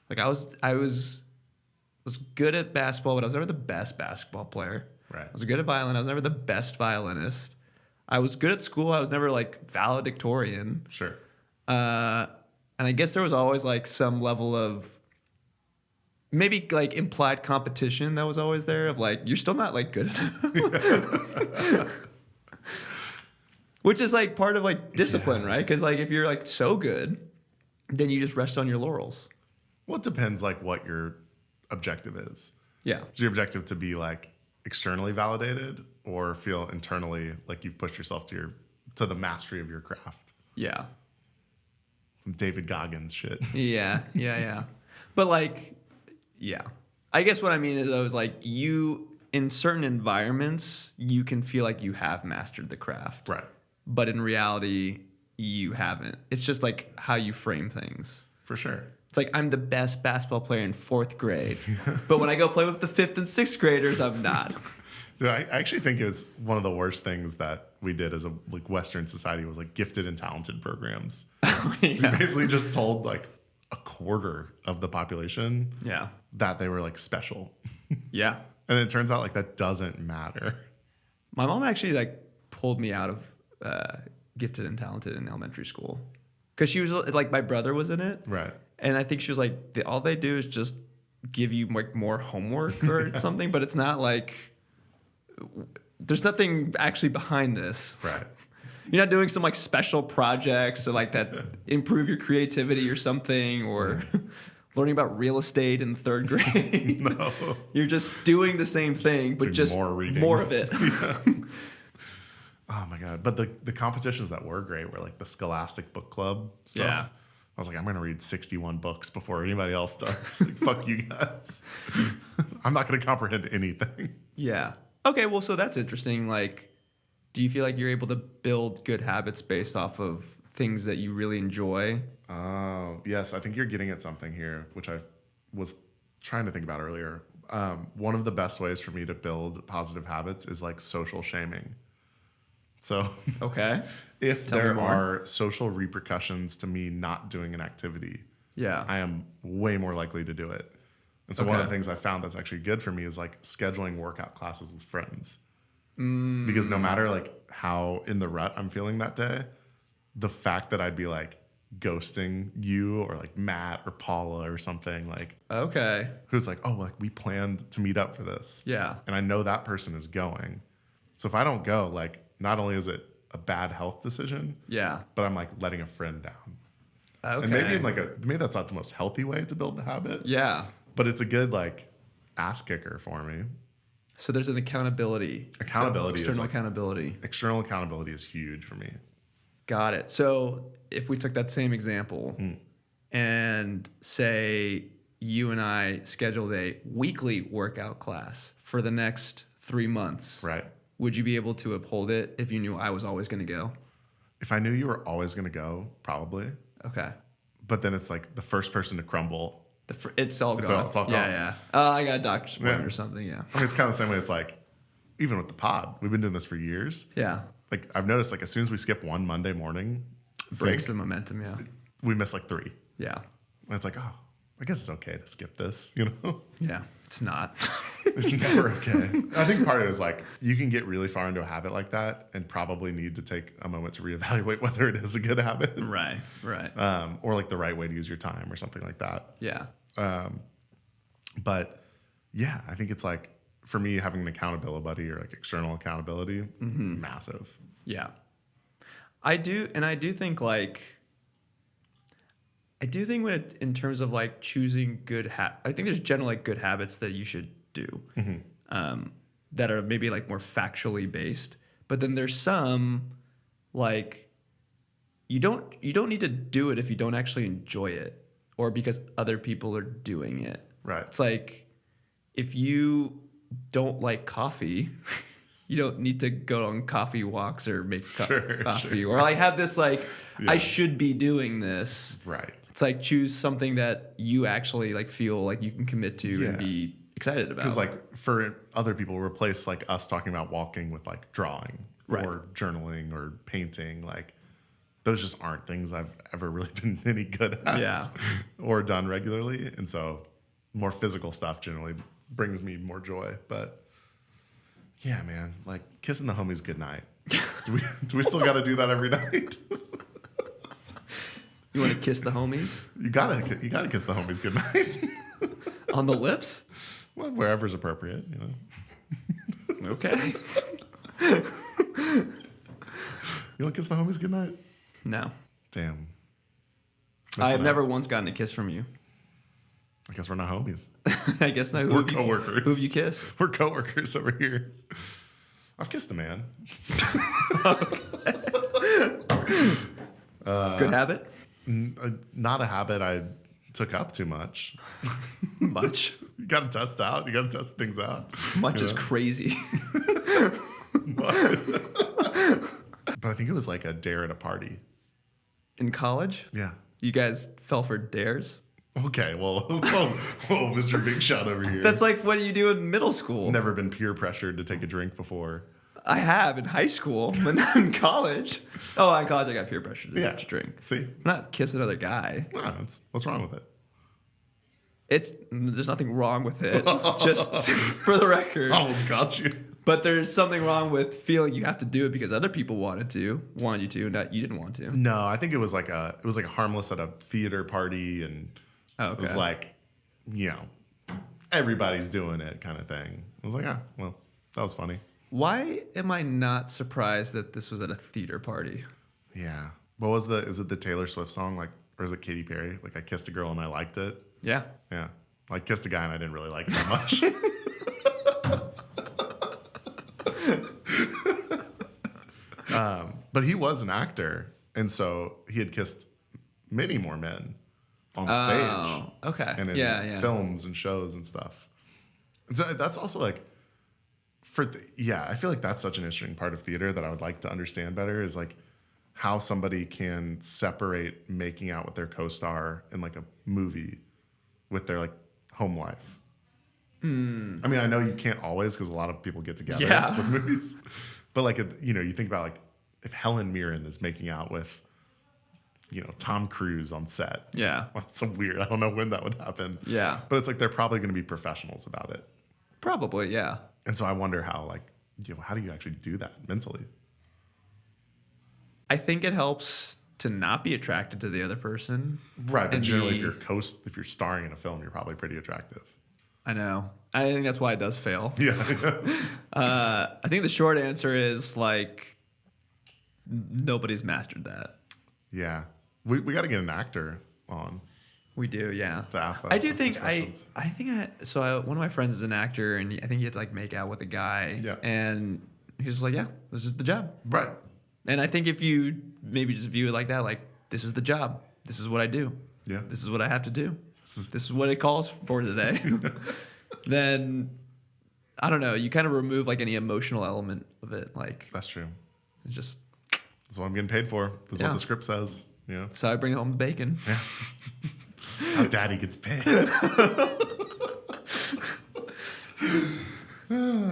Like I was good at basketball, but I was never the best basketball player. Right. I was good at violin. I was never the best violinist. I was good at school. I was never like valedictorian. Sure. And I guess there was always like some level of maybe like implied competition that was always there of like, you're still not like good enough. Which is like part of like discipline, right? Because like if you're like so good, then you just rest on your laurels. Well, it depends like what your objective is. Yeah. Is your objective to be like externally validated or feel internally like you've pushed yourself to the mastery of your craft? Yeah. Some David Goggins shit. Yeah. But like, yeah. I guess what I mean is I was like, you, in certain environments, you can feel like you have mastered the craft. Right. But in reality, you haven't. It's just like how you frame things. For sure. It's like, I'm the best basketball player in 4th grade. But when I go play with the 5th and 6th graders, I'm not. Dude, I actually think it was one of the worst things that we did as a like Western society was like gifted and talented programs. So we basically just told like a quarter of the population that they were like special. Yeah. And it turns out like that doesn't matter. My mom actually like pulled me out of gifted and talented in elementary school. Because she was like, my brother was in it. Right. And I think she was like, all they do is just give you like more homework or something, but it's not like, there's nothing actually behind this. Right. You're not doing some like special projects or like that improve your creativity or something, or learning about real estate in 3rd grade. No. You're just doing the same thing, but just more of it. Yeah. Oh my God. But the competitions that were great were like the Scholastic Book Club stuff. Yeah. I was like, I'm going to read 61 books before anybody else does. Like, fuck you guys. I'm not going to comprehend anything. Yeah. Okay, well, so that's interesting. Like, do you feel like you're able to build good habits based off of things that you really enjoy? Oh, yes. I think you're getting at something here, which I was trying to think about earlier. One of the best ways for me to build positive habits is like social shaming. So, okay. If there are social repercussions to me not doing an activity, I am way more likely to do it. And so one of the things I found that's actually good for me is like scheduling workout classes with friends. Because no matter like how in the rut I'm feeling that day, the fact that I'd be like ghosting you or like Matt or Paula or something like, who's like, oh, like we planned to meet up for this. Yeah. And I know that person is going. So if I don't go, like not only is it a bad health decision, but I'm like letting a friend down. Okay. And maybe in like maybe that's not the most healthy way to build the habit. Yeah. But it's a good like ass kicker for me. So there's an accountability. External accountability. External accountability is huge for me. Got it. So if we took that same example and say you and I scheduled a weekly workout class for the next 3 months. Right. Would you be able to uphold it if you knew I was always going to go? If I knew you were always going to go, probably. Okay. But then it's like the first person to crumble. It's all gone. It's all gone. Yeah. I got a doctor's appointment or something, I mean, it's kind of the same way. It's like, even with the pod, we've been doing this for years. Yeah. Like, I've noticed, like, as soon as we skip one Monday morning, breaks the momentum. Yeah. We missed like 3. Yeah. And it's like, oh, I guess it's okay to skip this, you know? Yeah, it's not. It's never okay. I think part of it is like you can get really far into a habit like that and probably need to take a moment to reevaluate whether it is a good habit. Right. Or like the right way to use your time or something like that. Yeah. But yeah, I think it's like for me having an accountability buddy or like external accountability, massive. Yeah. I do think when in terms of like choosing good I think there's generally like good habits that you should do that are maybe like more factually based, but then there's some like you don't need to do it if you don't actually enjoy it or because other people are doing it. Right. It's like if you don't like coffee, you don't need to go on coffee walks or make coffee or like have this like I should be doing this. Right. It's like choose something that you actually like feel like you can commit to and be excited about. Because like for other people, replace like us talking about walking with like drawing or journaling or painting. Like those just aren't things I've ever really been any good at or done regularly. And so more physical stuff generally brings me more joy. But yeah, man, like kissing the homies goodnight. Do we still got to do that every night? You want to kiss the homies? You gotta kiss the homies goodnight. On the lips? Well, wherever's appropriate, you know. Okay. You don't kiss the homies goodnight? No. Damn. I have never once gotten a kiss from you. I guess we're not homies. I guess not. We're coworkers. Who have you kissed? We're coworkers over here. I've kissed a man. Good habit? Not a habit I took up too much. Much? You got to test out. You got to test things out. Much is crazy. But I think it was like a dare at a party. In college? Yeah. You guys fell for dares? Okay, well, whoa, Mr. Big Shot over here. That's like what you do in middle school. Never been peer pressured to take a drink before. I have in high school, but not in college. Oh, in college I got peer pressured to drink. See? I'm not kiss another guy. No, what's wrong with it? There's nothing wrong with it. Just for the record. I almost got you. But there's something wrong with feeling you have to do it because other people wanted you to, not you didn't want to. No, I think it was like a harmless at a theater party, and it was like, you know, everybody's doing it kind of thing. I was like, well, that was funny. Why am I not surprised that this was at a theater party? Yeah. Is it the Taylor Swift song, like, or is it Katy Perry? Like, I kissed a girl and I liked it. Yeah. Yeah. I kissed a guy and I didn't really like it that much. But he was an actor, and so he had kissed many more men on stage. Oh, okay. And in films and shows and stuff. And so that's also like, I feel like that's such an interesting part of theater that I would like to understand better is like how somebody can separate making out with their co-star in like a movie with their like home life. I mean, I know you can't always because a lot of people get together with movies, but like, you know, you think about like if Helen Mirren is making out with, you know, Tom Cruise on set. Yeah. That's so weird. I don't know when that would happen. Yeah. But it's like they're probably going to be professionals about it. Probably, yeah. And so I wonder how, like, you know, how do you actually do that mentally? I think it helps to not be attracted to the other person. Right, but generally if you're starring in a film, you're probably pretty attractive. I know. I think that's why it does fail. Yeah. I think the short answer is like nobody's mastered that. Yeah. We got to get an actor on. We do, yeah. To ask that. I do think one of my friends is an actor, and I think he had to like make out with a guy. Yeah. And he's like, yeah, this is the job. Right. And I think if you maybe just view it like that, like this is the job. This is what I do. Yeah. This is what I have to do. This is what it calls for today. Then I don't know. You kind of remove like any emotional element of it. Like that's true. It's just that's what I'm getting paid for. That's what the script says. Yeah. So I bring home bacon. Yeah. That's how Daddy gets paid.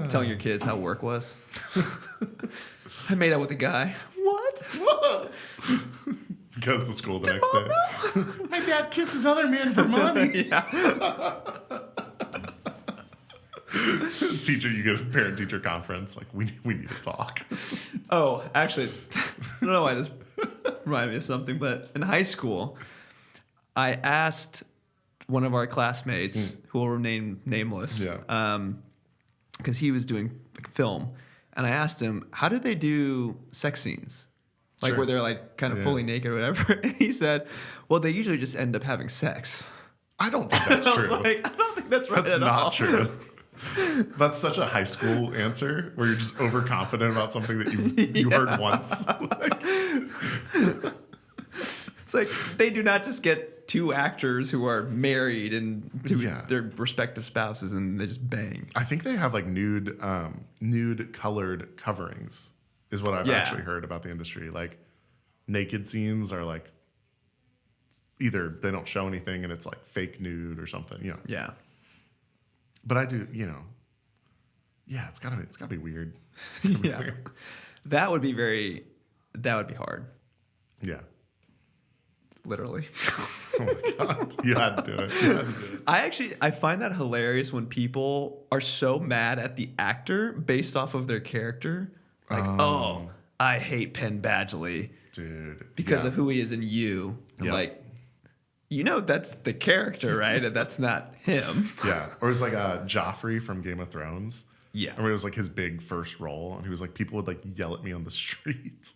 Telling your kids how work was. I made out with a guy. What? goes to school the next day. My dad kisses other men for money. Teacher, you get a parent-teacher conference. Like, we need to talk. Oh, actually, I don't know why this reminded me of something, but in high school, I asked one of our classmates, who will remain nameless, because he was doing like, film, and I asked him, how do they do sex scenes? Like, where they're like kind of fully naked or whatever. And he said, well, they usually just end up having sex. I don't think that's true. I was like, I don't think that's right at all. That's not true. That's such a high school answer where you're just overconfident about something that you heard once. It's like they do not just get two actors who are married and to their respective spouses and they just bang. I think they have like nude colored coverings is what I've actually heard about the industry. Like naked scenes are like either they don't show anything and it's like fake nude or something, you know. Yeah. But I do, you know. Yeah, it's gotta be weird. Weird. That would be hard. Yeah. Literally. Oh my God. You had to do it. I find that hilarious when people are so mad at the actor based off of their character. Like, oh, I hate Penn Badgley. Dude. Because of who he is in You. I'm like, you know that's the character, right? And that's not him. Yeah. Or it's like Joffrey from Game of Thrones. Yeah. I mean, it was like his big first role. And he was like, people would like yell at me on the street.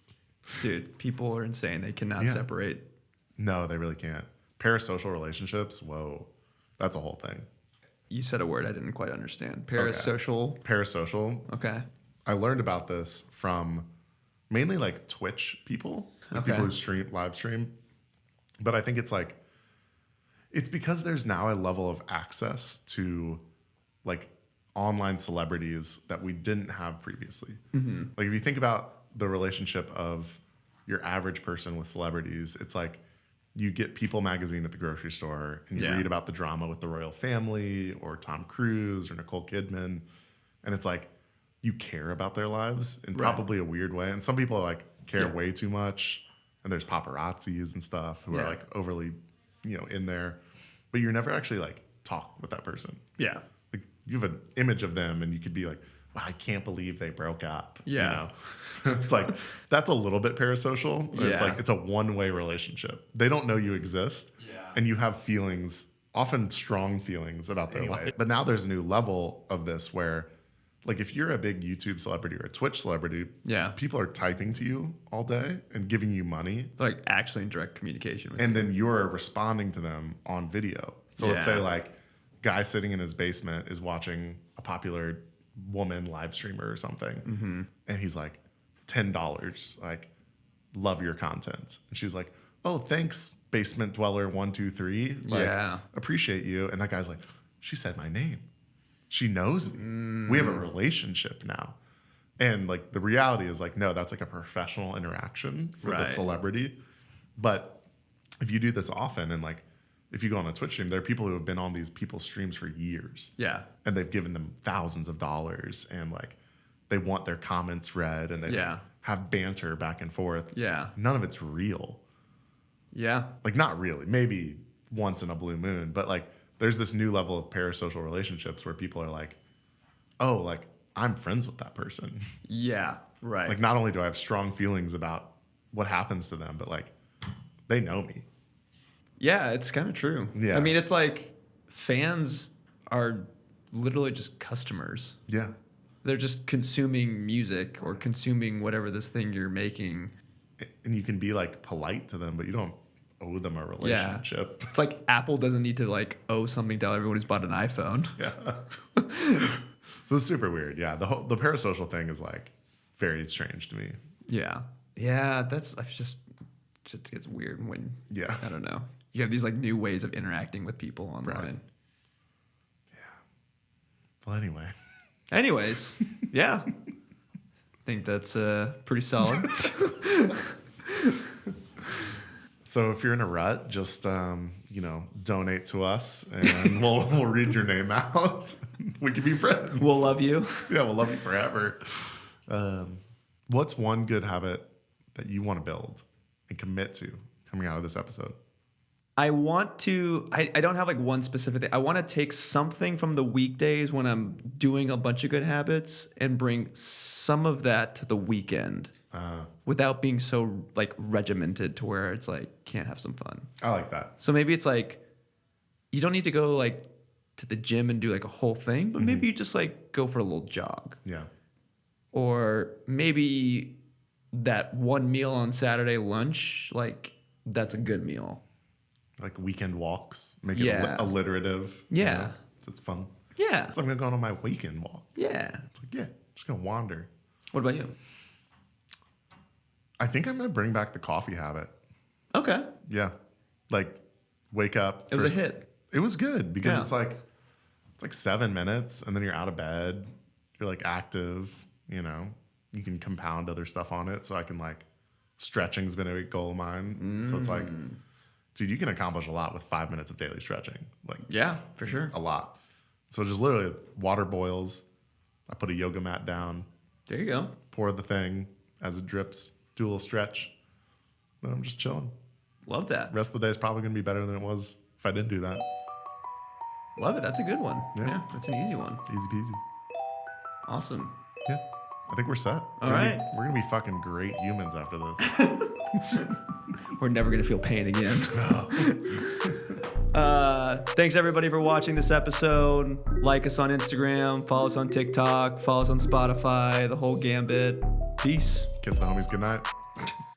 Dude, people are insane. They cannot separate. No, they really can't. Parasocial relationships, whoa. That's a whole thing. You said a word I didn't quite understand. Parasocial. Okay. Parasocial. Okay. I learned about this from mainly like Twitch people. Like people who live stream. But I think it's because there's now a level of access to like online celebrities that we didn't have previously. Mm-hmm. Like if you think about the relationship of your average person with celebrities, it's like you get People magazine at the grocery store and you read about the drama with the royal family or Tom Cruise or Nicole Kidman. And it's like you care about their lives in probably a weird way. And some people are like care way too much. And there's paparazzis and stuff who are like overly, you know, in there. But you're never actually like talk with that person. Yeah. Like you have an image of them and you could be like, wow, I can't believe they broke up. Yeah. You know? It's like, that's a little bit parasocial. Yeah. It's like, it's a one-way relationship. They don't know you exist. Yeah. And you have feelings, often strong feelings about their life. But now there's a new level of this where, like, if you're a big YouTube celebrity or a Twitch celebrity, people are typing to you all day and giving you money. They're like actually in direct communication with you. And you. then you're responding to them on video. So let's say like guy sitting in his basement is watching a popular woman live streamer or something. And he's like, $10, like, love your content. And she's like, oh, thanks, basement dweller 123. Like, appreciate you. And that guy's like, she said my name. She knows me. We have a relationship now. And like the reality is like, no, that's like a professional interaction for the celebrity. But if you do this often and like, if you go on a Twitch stream, there are people who have been on these people's streams for years. Yeah. And they've given them thousands of dollars and like they want their comments read and they have banter back and forth. Yeah. None of it's real. Yeah. Like not really. Maybe once in a blue moon, but like there's this new level of parasocial relationships where people are like, oh, like I'm friends with that person. Yeah. Right. Like not only do I have strong feelings about what happens to them, but like they know me. Yeah, it's kind of true. Yeah. I mean, it's like fans are literally just customers. Yeah. They're just consuming music or consuming whatever this thing you're making. And you can be like polite to them, but you don't owe them a relationship. Yeah. It's like Apple doesn't need to like owe something to everyone who's bought an iPhone. Yeah. So it's super weird. Yeah. The parasocial thing is like very strange to me. Yeah. Yeah. That's just gets weird when, I don't know. You have these like new ways of interacting with people online. Right. Yeah. Well, anyways, yeah. I think that's pretty solid. So if you're in a rut, just donate to us, and we'll read your name out. We can be friends. We'll love you. Yeah, we'll love you forever. What's one good habit that you want to build and commit to? coming out of this episode? I don't have like one specific thing. I want to take something from the weekdays when I'm doing a bunch of good habits and bring some of that to the weekend without being so like regimented to where it's like, can't have some fun. I like that. So maybe it's like, you don't need to go like to the gym and do like a whole thing, but maybe you just like go for a little jog. Yeah. Or maybe that one meal on Saturday lunch, like that's a good meal. Like weekend walks, make it alliterative. Yeah. You know? So it's fun. Yeah. It's like I'm going to go on my weekend walk. Yeah. It's like, just going to wander. What about you? I think I'm going to bring back the coffee habit. Okay. Yeah. Like wake up. It was a hit. It was good because it's like 7 minutes and then you're out of bed. You're like active, you know. You can compound other stuff on it. So I can like, stretching's been a big goal of mine. So it's like, dude, you can accomplish a lot with 5 minutes of daily stretching. Like, yeah, for sure. A lot. So just literally water boils. I put a yoga mat down. There you go. Pour the thing as it drips. Do a little stretch. Then I'm just chilling. Love that. Rest of the day is probably going to be better than it was if I didn't do that. Love it. That's a good one. Yeah, that's an easy one. Easy peasy. Awesome. Yeah. I think we're set. All right. We're going to be fucking great humans after this. We're never going to feel pain again. Thanks everybody for watching this episode. Like us on Instagram, follow us on TikTok, follow us on Spotify, the whole gambit. Peace. Kiss the homies goodnight.